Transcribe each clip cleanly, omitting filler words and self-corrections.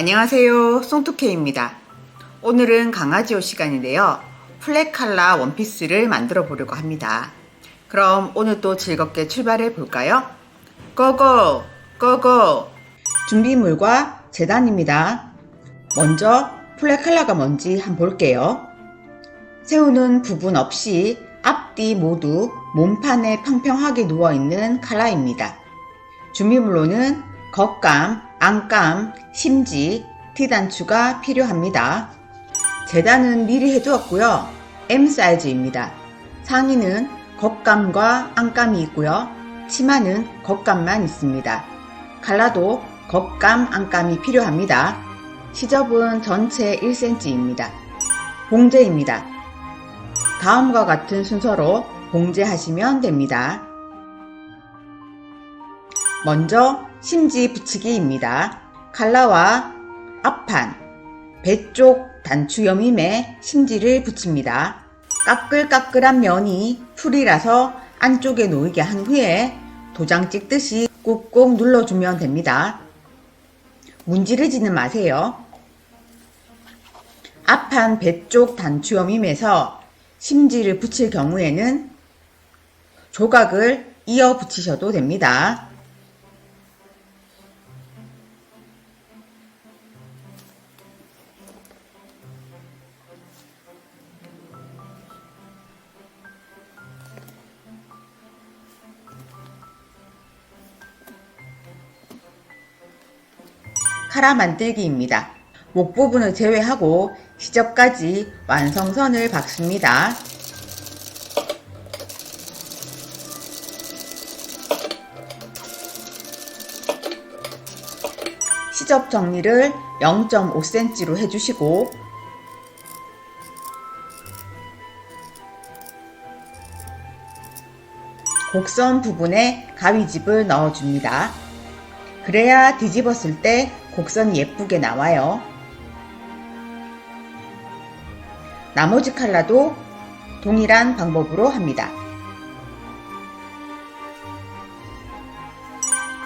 안녕하세요, 송투케입니다. 오늘은 강아지 옷 시간인데요. 플랫 칼라 원피스를 만들어 보려고 합니다. 그럼 오늘도 즐겁게 출발해 볼까요? 고고! 고고! 준비물과 재단입니다. 먼저 플랫 칼라가 뭔지 한번 볼게요. 세우는 부분 없이 앞뒤 모두 몸판에 평평하게 누워있는 칼라입니다. 준비물로는 겉감, 안감, 심지, T단추가 필요합니다. 재단은 미리 해두었고요. M 사이즈입니다. 상의는 겉감과 안감이 있고요. 치마는 겉감만 있습니다. 칼라도 겉감, 안감이 필요합니다. 시접은 전체 1cm입니다. 봉제입니다. 다음과 같은 순서로 봉제하시면 됩니다. 먼저 심지 붙이기입니다. 칼라와 앞판, 배 쪽 단추 여밈에 심지를 붙입니다. 까끌까끌한 면이 풀이라서 안쪽에 놓이게 한 후에 도장 찍듯이 꾹꾹 눌러주면 됩니다. 문지르지는 마세요. 앞판 배 쪽 단추 여밈에서 심지를 붙일 경우에는 조각을 이어 붙이셔도 됩니다. 카라 만들기입니다. 목 부분을 제외하고 시접까지 완성선을 박습니다. 시접 정리를 0.5cm로 해주시고 곡선 부분에 가위집을 넣어줍니다. 그래야 뒤집었을 때 곡선이 예쁘게 나와요. 나머지 칼라도 동일한 방법으로 합니다.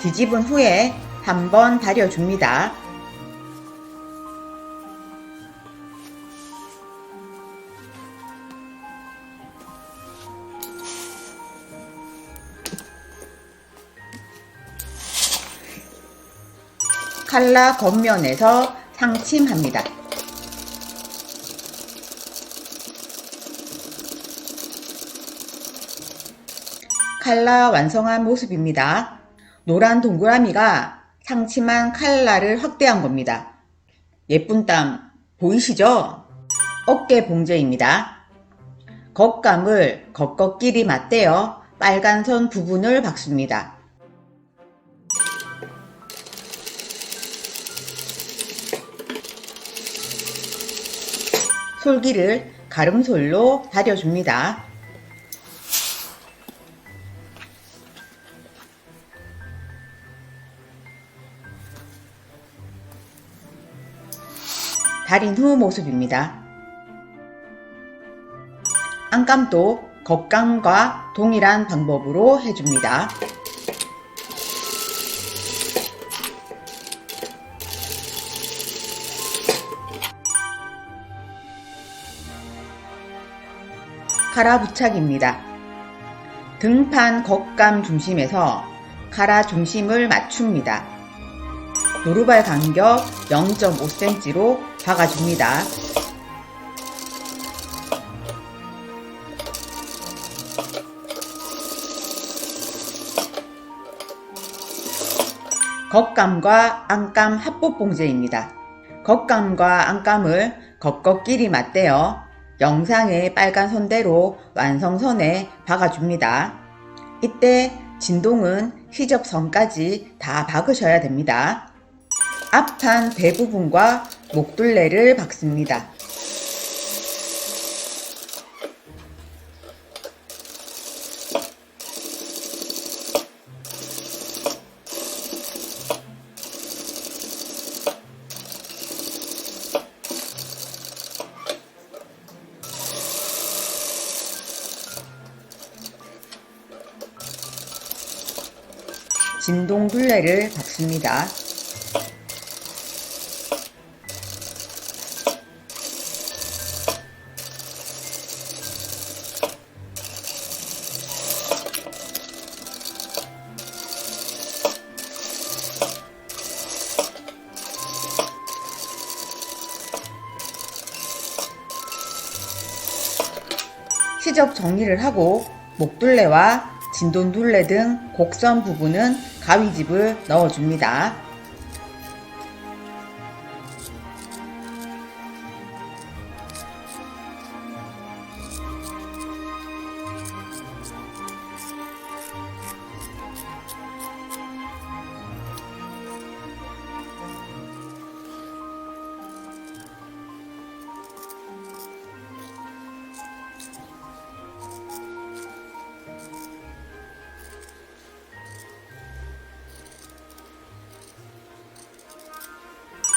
뒤집은 후에 한번 다려줍니다. 칼라 겉면에서 상침합니다. 칼라 완성한 모습입니다. 노란 동그라미가 상침한 칼라를 확대한 겁니다. 예쁜 땀 보이시죠? 어깨 봉제입니다. 겉감을 겉겉끼리 맞대어 빨간 선 부분을 박습니다. 솔기를 가름솔로 다려줍니다. 다린 후 모습입니다. 안감도 겉감과 동일한 방법으로 해줍니다. 카라 부착입니다. 등판 겉감 중심에서 카라 중심을 맞춥니다. 노루발 간격 0.5cm로 박아줍니다. 겉감과 안감 합법 봉제입니다. 겉감과 안감을 겉겉끼리 맞대어 영상의 빨간 선대로 완성선에 박아줍니다. 이때 진동은 시접선까지 다 박으셔야 됩니다. 앞판 배 부분과 목둘레를 박습니다. 진동 둘레를 박습니다. 시접 정리를 하고 목둘레와 진돈둘레 등 곡선 부분은 가위집을 넣어줍니다.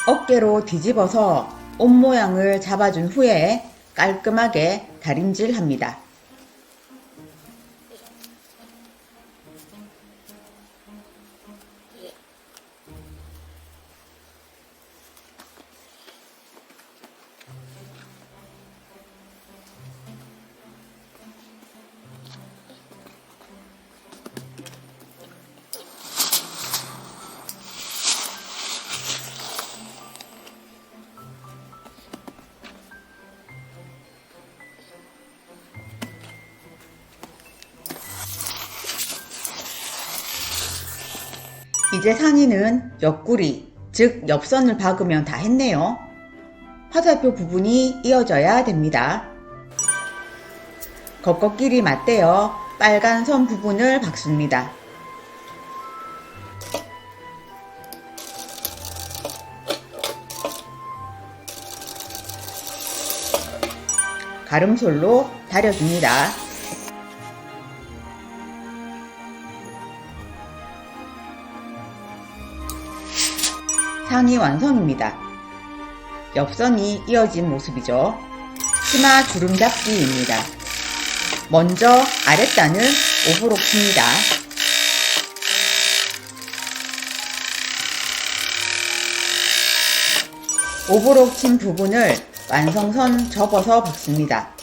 어깨로 뒤집어서 옷 모양을 잡아준 후에 깔끔하게 다림질합니다. 이제 상의는 옆구리, 즉 옆선을 박으면 다 했네요. 화살표 부분이 이어져야 됩니다. 겉꺾기리 맞대어 빨간 선 부분을 박습니다. 가름솔로 다려줍니다. 상의 완성입니다. 옆선이 이어진 모습이죠. 치마 주름 잡기입니다. 먼저 아랫단을 오브록 칩니다. 오브록 친 부분을 완성선 접어서 박습니다.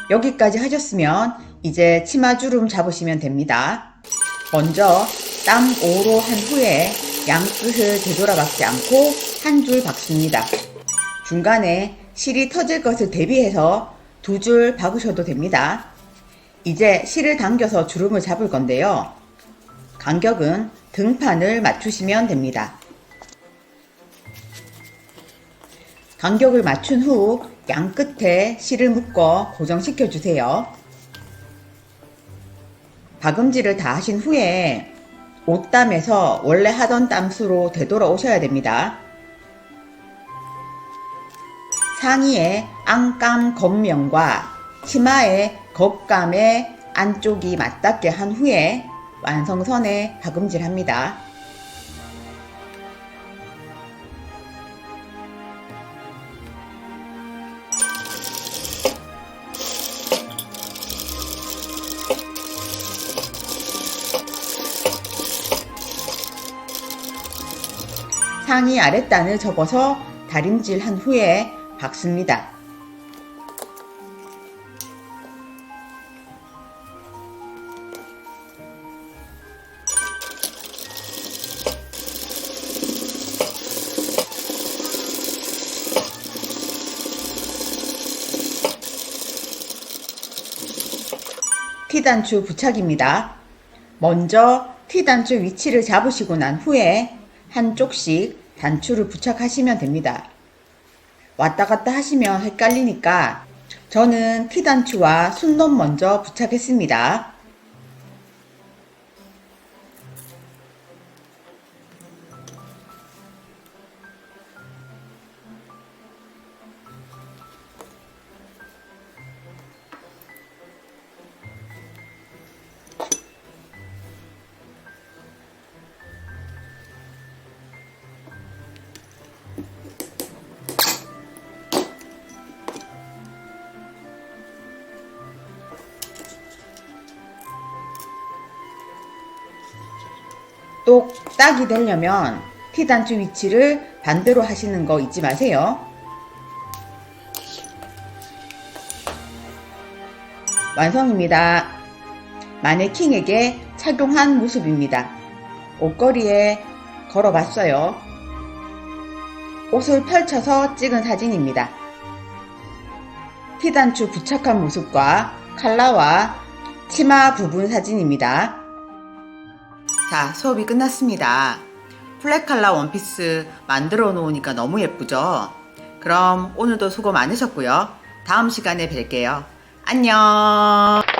여기까지 하셨으면 이제 치마주름 잡으시면 됩니다. 먼저 땀 5로 한 후에 양끝을 되돌아 박지 않고 한 줄 박습니다. 중간에 실이 터질 것을 대비해서 2줄 박으셔도 됩니다. 이제 실을 당겨서 주름을 잡을 건데요. 간격은 등판을 맞추시면 됩니다. 간격을 맞춘 후 양끝에 실을 묶어 고정시켜 주세요. 박음질을 다 하신 후에 옷땀에서 원래 하던 땀수로 되돌아오셔야 됩니다. 상의의 안감 겉면과 치마의 겉감의 안쪽이 맞닿게 한 후에 완성선에 박음질합니다. 상의 아랫단을 접어서 다림질 한 후에 박습니다. T단추 부착입니다. 먼저 T단추 위치를 잡으시고 난 후에 한쪽씩 단추를 부착하시면 됩니다. 왔다 갔다 하시면 헷갈리니까 저는 T단추와 순놈 먼저 부착했습니다. 똑 딱이 되려면 T단추 위치를 반대로 하시는 거 잊지 마세요. 완성입니다. 마네킹에게 착용한 모습입니다. 옷걸이에 걸어봤어요. 옷을 펼쳐서 찍은 사진입니다. 티단추 부착한 모습과 컬러와 치마 부분 사진입니다. 자, 수업이 끝났습니다. 플랫 컬러 원피스 만들어 놓으니까 너무 예쁘죠? 그럼 오늘도 수고 많으셨고요. 다음 시간에 뵐게요. 안녕.